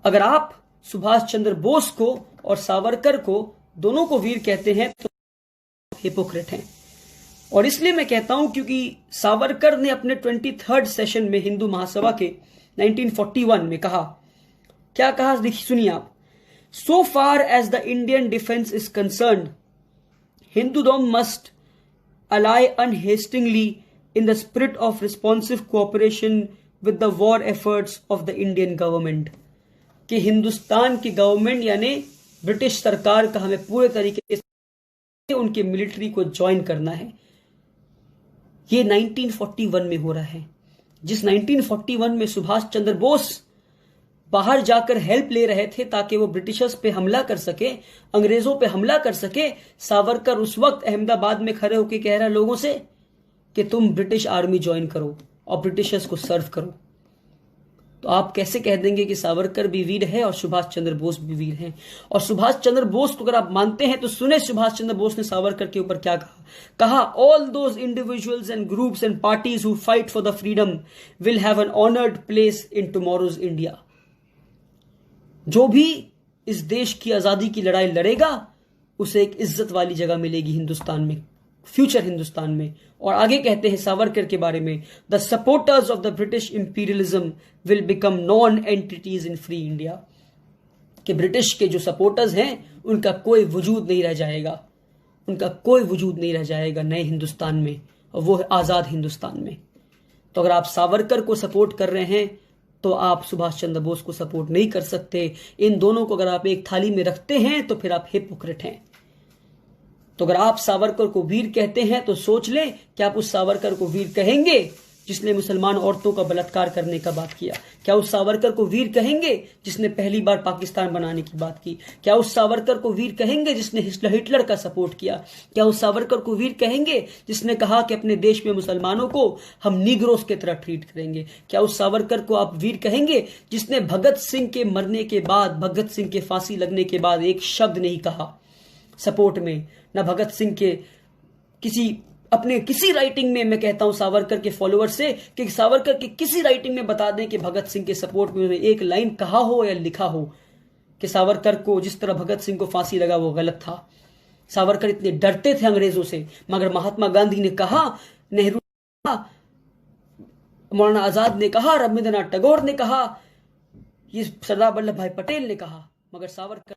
अगर आप सुभाष चंद्र बोस को और सावरकर को दोनों को वीर कहते हैं तो हिपोक्रेट हैं। और इसलिए मैं कहता हूं क्योंकि सावरकर ने अपने 23rd सेशन में हिंदू महासभा के 1941 में कहा, क्या कहा देखिए सुनिए आप, so far as the Indian defence is concerned Hindudom must ally unhesitatingly in the spirit of responsive cooperation with the war efforts of the Indian government. कि हिंदुस्तान की गवर्नमेंट यानी ब्रिटिश सरकार का हमें पूरे तरीके से उनके मिलिट्री को ज्वाइन करना है। ये 1941 में हो रहा है। जिस 1941 में सुभाष चंद्र बोस बाहर जाकर हेल्प ले रहे थे ताकि वो ब्रिटिशर्स पे हमला कर सके, अंग्रेजों पे हमला कर सके, सावरकर उस वक्त अहमदाबाद में खड़े होकर कह रहा लोगों से कि तुम ब्रिटिश आर्मी ज्वाइन करो और ब्रिटिशर्स को सर्व करो। तो आप कैसे कह देंगे कि सावरकर भी वीर है और सुभाष चंद्र बोस भी वीर हैं? और सुभाष चंद्र बोस को अगर आप मानते हैं तो सुने सुभाष चंद्र बोस ने सावरकर के ऊपर क्या कहा। All those individuals and groups and parties who fight for the freedom will have an honoured place in tomorrow's India. जो भी इस देश की आजादी की लड़ाई लड़ेगा उसे एक इज्जत वाली जगह मिलेगी हिंदुस्तान में, फ्यूचर हिंदुस्तान में। और आगे कहते हैं सावरकर के बारे में, the supporters of the British imperialism will become non entities in free India. कि ब्रिटिश के जो सपोर्टर्स हैं उनका कोई वजूद नहीं रह जाएगा, उनका कोई वजूद नहीं रह जाएगा नए हिंदुस्तान में, और वो आजाद हिंदुस्तान में। तो अगर आप सावरकर को सपोर्ट कर रहे हैं तो आप सुभाष चंद्र बोस को सपोर्ट नहीं कर सकते। इन दोनों को अगर आप एक थाली में रखते हैं तो फिर आप हिपोक्रेट हैं। तो अगर आप सावरकर को वीर कहते हैं तो सोच लें कि आप उस सावरकर को वीर कहेंगे जिसने मुसलमान औरतों का बलात्कार करने का बात किया? क्या उस सावरकर को वीर कहेंगे जिसने पहली बार पाकिस्तान बनाने की बात की? क्या उस सावरकर को वीर कहेंगे जिसने हिटलर का सपोर्ट किया? क्या उस सावरकर को वीर कहेंगे जिसने कहा कि अपने देश में मुसलमानों को हम नीग्रोस की तरह ट्रीट करेंगे? क्या उस सावरकर को आप वीर कहेंगे जिसने भगत सिंह के मरने के बाद, भगत सिंह के फांसी लगने के बाद एक शब्द नहीं कहा सपोर्ट में? ना भगत सिंह के किसी राइटिंग में, मैं कहता हूं सावरकर के फॉलोअर से कि सावरकर की किसी राइटिंग में बता दें कि भगत सिंह के सपोर्ट में उन्होंने एक लाइन कहा हो या लिखा हो कि सावरकर को जिस तरह भगत सिंह को फांसी लगा वो गलत था। सावरकर इतने डरते थे अंग्रेजों से, मगर महात्मा गांधी ने कहा, नेहरू ने कहा, मौलाना आजाद ने कहा, रविंद्रनाथ टैगोर ने कहा, ये सरदार वल्लभ भाई पटेल ने कहा, मगर सावरकर